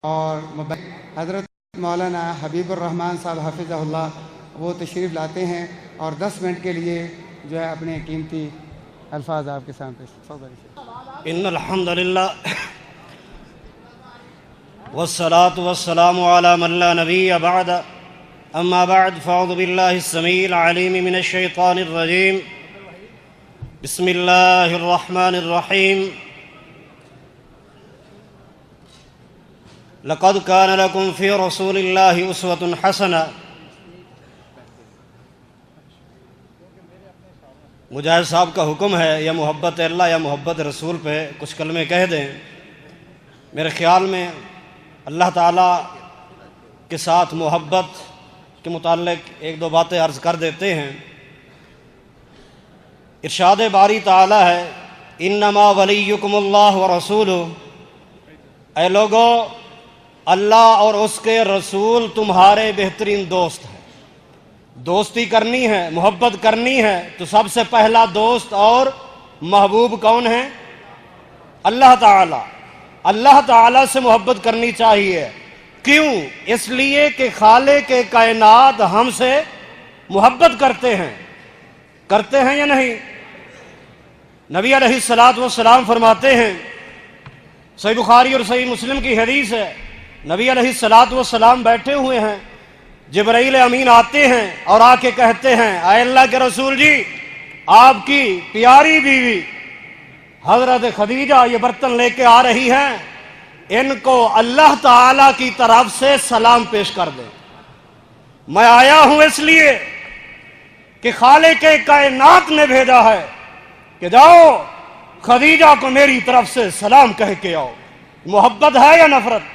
اور حضرت مولانا حبیب الرحمن صاحب حافظہ اللہ وہ تشریف لاتے ہیں اور 10 منٹ کے لیے جو ہے اپنے قیمتی الفاظ آپ کے سامنے پیش۔ ان الحمد للہ والصلاة والسلام على من لا نبی بعد اما بعد فاعوذ باللہ السمیع العلیم من الشیطان الرجیم بسم اللہ الرحمن الرحیم لقد كان لكم في رسول الله أسوة حسنة۔ مجاہد صاحب کا حکم ہے یا محبت اللہ یا محبت رسول پہ کچھ کلمے کہہ دیں۔ میرے خیال میں اللہ تعالیٰ کے ساتھ محبت کے متعلق ایک دو باتیں عرض کر دیتے ہیں۔ ارشاد باری تعالیٰ ہے انما ولیکم اللہ ورسولہ، اے لوگو اللہ اور اس کے رسول تمہارے بہترین دوست ہیں۔ دوستی کرنی ہے، محبت کرنی ہے تو سب سے پہلا دوست اور محبوب کون ہے؟ اللہ تعالیٰ۔ اللہ تعالیٰ سے محبت کرنی چاہیے۔ کیوں؟ اس لیے کہ خالق کائنات ہم سے محبت کرتے ہیں یا نہیں؟ نبی علیہ السلام فرماتے ہیں، صحیح بخاری اور صحیح مسلم کی حدیث ہے، نبی علیہ السلام بیٹھے ہوئے ہیں، جبرائیل امین آتے ہیں اور آ کے کہتے ہیں اے اللہ کے رسول جی، آپ کی پیاری بیوی حضرت خدیجہ یہ برتن لے کے آ رہی ہیں، ان کو اللہ تعالی کی طرف سے سلام پیش کر دیں۔ میں آیا ہوں اس لیے کہ خالق کائنات نے بھیجا ہے کہ جاؤ خدیجہ کو میری طرف سے سلام کہہ کے آؤ۔ محبت ہے یا نفرت؟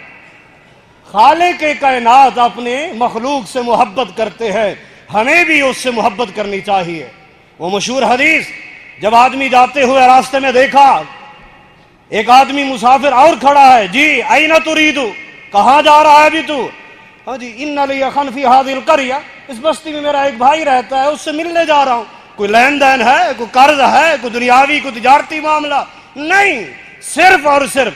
خالق کائنات اپنے مخلوق سے محبت کرتے ہیں، ہمیں بھی اس سے محبت کرنی چاہیے۔ وہ مشہور حدیث، جب آدمی جاتے ہوئے راستے میں دیکھا ایک آدمی مسافر اور کھڑا ہے، جی این تریدو، کہاں جا رہا ہے ابھی تو؟ ہاں جی ان لی اخن فی ہذہ القریہ، اس بستی میں میرا ایک بھائی رہتا ہے، اس سے ملنے جا رہا ہوں۔ کوئی لین دین ہے، کوئی قرض ہے، کوئی دنیاوی کوئی تجارتی معاملہ نہیں، صرف اور صرف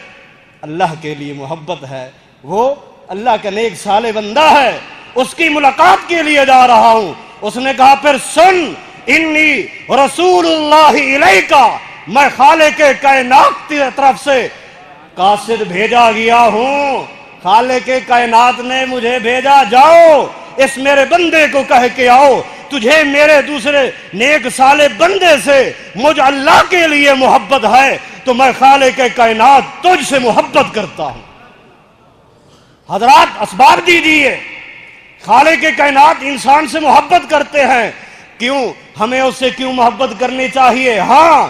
اللہ کے لیے محبت ہے۔ وہ اللہ کا نیک صالح بندہ ہے، اس کی ملاقات کے لیے جا رہا ہوں۔ اس نے کہا پھر سن، انی رسول اللہ الیکا، میں خالق کائنات کی طرف سے قاصد بھیجا گیا ہوں، خالق کائنات نے مجھے بھیجا، جاؤ اس میرے بندے کو کہہ کے آؤ تجھے میرے دوسرے نیک صالح بندے سے مجھ اللہ کے لیے محبت ہے تو میں خالق کائنات تجھ سے محبت کرتا ہوں۔ حضرات اسباب دیجیے، خالق کائنات انسان سے محبت کرتے ہیں، کیوں؟ ہمیں اس سے کیوں محبت کرنی چاہیے؟ ہاں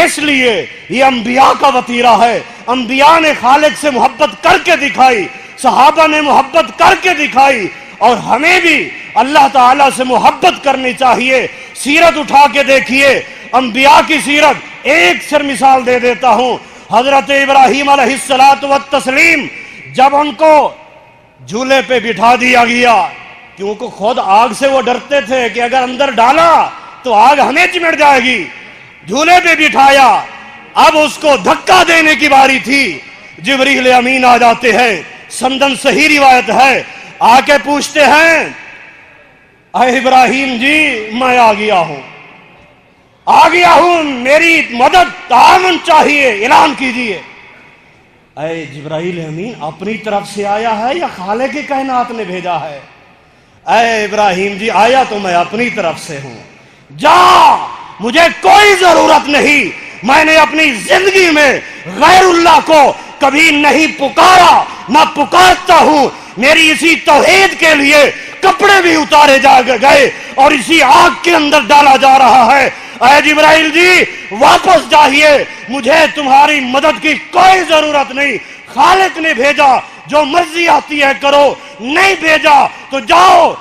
اس لیے یہ انبیاء کا وطیرہ ہے، انبیاء نے خالق سے محبت کر کے دکھائی، صحابہ نے محبت کر کے دکھائی، اور ہمیں بھی اللہ تعالیٰ سے محبت کرنی چاہیے۔ سیرت اٹھا کے دیکھیے، انبیاء کی سیرت ایک سر مثال دے دیتا ہوں۔ حضرت ابراہیم علیہ السلام جب ان کو جھولے پہ بٹھا دیا گیا، کیونکہ خود آگ سے وہ ڈرتے تھے کہ اگر اندر ڈالا تو آگ ہمیں چمٹ جائے گی، جھولے پہ بٹھایا، اب اس کو دھکا دینے کی باری تھی، جبریل امین آ جاتے ہیں، سندن صحیح روایت ہے، آ کے پوچھتے ہیں اے ابراہیم جی میں آ گیا ہوں، میری مدد تعاون چاہیے، اعلان کیجئے۔ اے جبرائیل امین اپنی طرف سے آیا ہے یا خالق کائنات نے بھیجا ہے؟ اے ابراہیم جی آیا تو میں اپنی طرف سے ہوں، جا، مجھے کوئی ضرورت نہیں، میں نے اپنی زندگی میں غیر اللہ کو کبھی نہیں پکارا، نہ پکارتا ہوں۔ میری اسی توحید کے لیے کپڑے بھی اتارے جا گئے اور اسی آگ کے اندر ڈالا جا رہا ہے۔ اے جبرائیل جی واپس جائیے، مجھے تمہاری مدد کی کوئی ضرورت نہیں، خالق نے بھیجا، جو مرضی آتی ہے کرو، نہیں بھیجا تو جاؤ،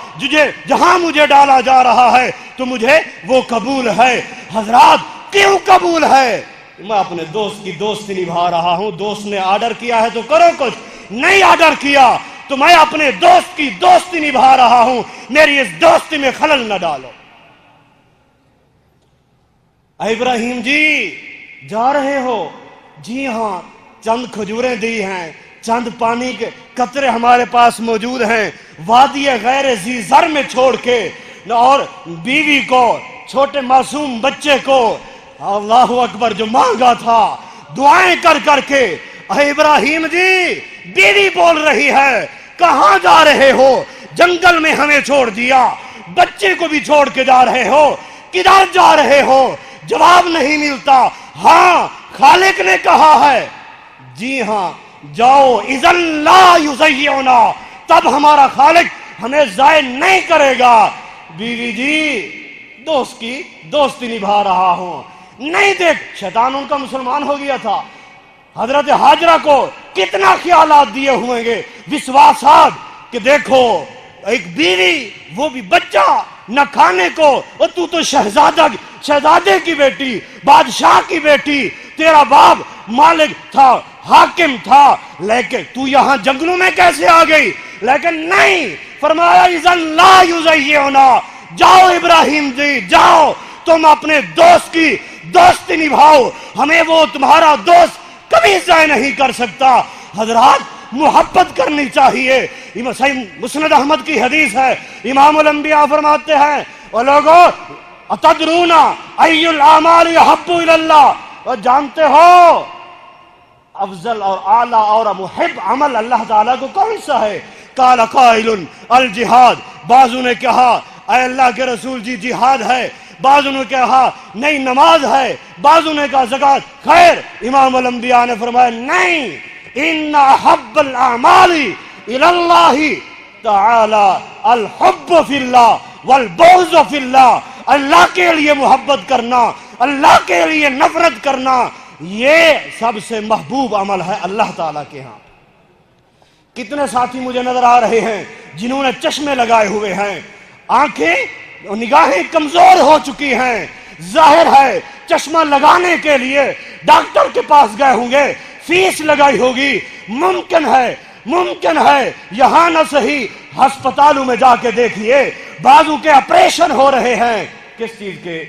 جہاں مجھے ڈالا جا رہا ہے تو مجھے وہ قبول ہے۔ حضرات کیوں قبول ہے؟ میں اپنے دوست کی دوستی نبھا رہا ہوں، دوست نے آرڈر کیا ہے تو کرو کچھ، نہیں آرڈر کیا تو میں اپنے دوست کی دوستی نبھا رہا ہوں، میری اس دوستی میں خلل نہ ڈالو۔ اے ابراہیم جی جا رہے ہو؟ جی ہاں، چند کھجوریں دی ہیں، چند پانی کے قطرے ہمارے پاس موجود ہیں، وادی غیر ذی زر میں چھوڑ کے، اور بیوی کو، چھوٹے معصوم بچے کو، اللہ اکبر، جو مانگا تھا دعائیں کر کر کے، اے ابراہیم جی بیوی بول رہی ہے کہاں جا رہے ہو؟ جنگل میں ہمیں چھوڑ دیا، بچے کو بھی چھوڑ کے جا رہے ہو، کدھر جا رہے ہو؟ جواب نہیں ملتا۔ ہاں خالق نے کہا ہے، جی ہاں جاؤ، اذن لا یضیعنا، تب ہمارا خالق ہمیں ضائع نہیں کرے گا۔ بیوی جی دوست کی دوستی نبھا رہا ہوں، نہیں دیکھ، شیطان ان کا مسلمان ہو گیا تھا، حضرت ہاجرہ کو کتنا خیالات دیے ہوئیں گے، وسواسات، کہ دیکھو ایک بیوی، وہ بھی بچہ، نہ کھانے کو، اور تو شہزادے کی بیٹی، بادشاہ کی بیٹی، تیرا باپ مالک تھا، حاکم تھا، لیکن تو یہاں جنگلوں میں کیسے آ گئی؟ لیکن نہیں، فرمایا اذن لا یضیعنا، جاؤ ابراہیم جی جاؤ، تم اپنے دوست کی دوستی نبھاؤ، ہمیں وہ تمہارا دوست کبھی ضائع نہیں کر سکتا۔ حضرات محبت کرنی چاہیے۔ مسند احمد کی حدیث ہے، امام الانبیاء فرماتے ہیں، اور لوگوں اتدرون ای الاعمال احب الی اللہ، اور جانتے ہو افضل اور اعلیٰ اور محب عمل اللہ تعالیٰ کو کون سا ہے؟ قال قائل الجہاد، بعضوں نے کہا اے اللہ کے رسول جی جہاد ہے، بعضوں نے کہا نہیں نماز ہے، بعضوں نے کہا زکوٰۃ۔ خیر، امام الانبیاء نے فرمایا نہیں، ان احب الاعمال الی اللہ تعالی الحب فی اللہ والبغض فی اللہ، اللہ کے لیے محبت کرنا، اللہ کے لیے نفرت کرنا، یہ سب سے محبوب عمل ہے اللہ تعالیٰ کے ہاں۔ کتنے ساتھی مجھے نظر آ رہے ہیں جنہوں نے چشمے لگائے ہوئے ہیں، آنکھیں نگاہیں کمزور ہو چکی ہیں، ظاہر ہے چشمہ لگانے کے لیے ڈاکٹر کے پاس گئے ہوں گے، فیس لگائی ہوگی، ممکن ہے یہاں نہ صحیح ہسپتالوں میں جا کے دیکھیے، بازو کے آپریشن ہو رہے ہیں، کس چیز کے؟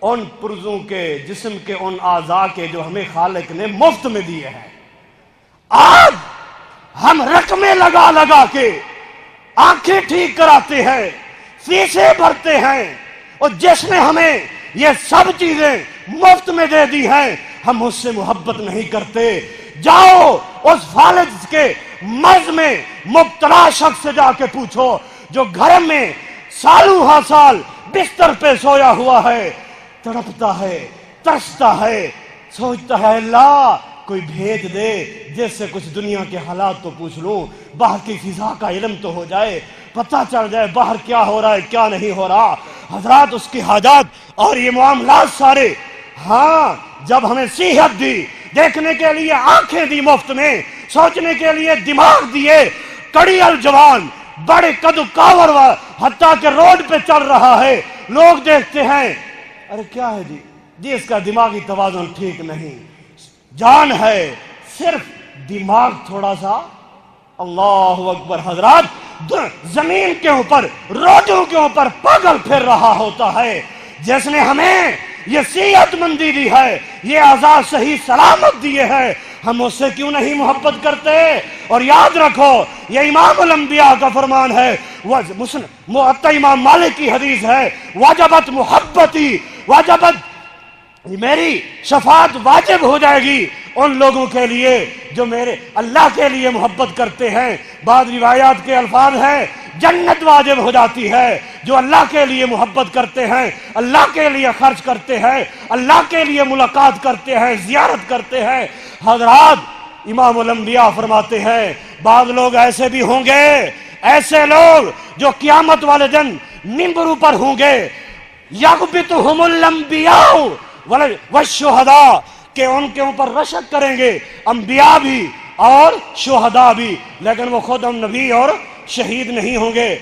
ان پرزوں کے، جسم کے ان اعضاء کے جو ہمیں خالق نے مفت میں دیے ہیں۔ آج ہم رقمیں لگا لگا کے آنکھیں ٹھیک کراتے ہیں، فیسیں بھرتے ہیں، اور جس نے ہمیں یہ سب چیزیں مفت میں دے دی ہیں، ہم اس سے محبت نہیں کرتے۔ جاؤ اس فالج کے مرض میں مبتلا شخص سے جا کے پوچھو، جو گھر میں سالوں ہا سال بستر پہ سویا ہوا ہے، تڑپتا ہے، ترستا ہے، سوچتا ہے اللہ کوئی بھیج دے جس سے کچھ دنیا کے حالات تو پوچھ لوں، باہر کی فضا کا علم تو ہو جائے، پتہ چل جائے باہر کیا ہو رہا ہے کیا نہیں ہو رہا۔ حضرات اس کی حاجات اور یہ معاملات سارے، ہاں جب ہمیں صحت دی، دیکھنے کے لیے آنکھیں دی مفت میں، سوچنے کے لیے دماغ دیے، کڑی الجوان، بڑے قد و کاور، حتیٰ کہ روڈ پہ چل رہا ہے، لوگ دیکھتے ہیں ارے کیا ہے جی اس کا دماغی توازن ٹھیک نہیں، جان ہے صرف دماغ تھوڑا سا، اللہ اکبر۔ حضرات زمین کے اوپر، روڈوں کے اوپر پاگل پھر رہا ہوتا ہے، جس نے ہمیں یہ صحت مندی دی ہے، یہ اعضاء صحیح سلامت دیے ہیں، ہم اس سے کیوں نہیں محبت کرتے؟ اور یاد رکھو یہ امام الانبیاء کا فرمان ہے، موطا امام مالک کی حدیث ہے، وجبت محبتی، وجبت، میری شفاعت واجب ہو جائے گی ان لوگوں کے لیے جو میرے اللہ کے لیے محبت کرتے ہیں۔ بعض روایات کے الفاظ ہیں جنت واجب ہو جاتی ہے جو اللہ کے لیے محبت کرتے ہیں، اللہ کے لیے خرچ کرتے ہیں، اللہ کے لیے ملاقات کرتے ہیں، زیارت کرتے ہیں۔ حضرات امام الانبیاء فرماتے ہیں بعض لوگ ایسے بھی ہوں گے، ایسے لوگ جو قیامت والے دن منبروں پر ہوں گے، یغبطہم الانبیاء والشہداء، کہ ان کے اوپر رشک کریں گے انبیاء بھی اور شہداء بھی، لیکن وہ خود ہم نبی اور شہید نہیں ہوں گے۔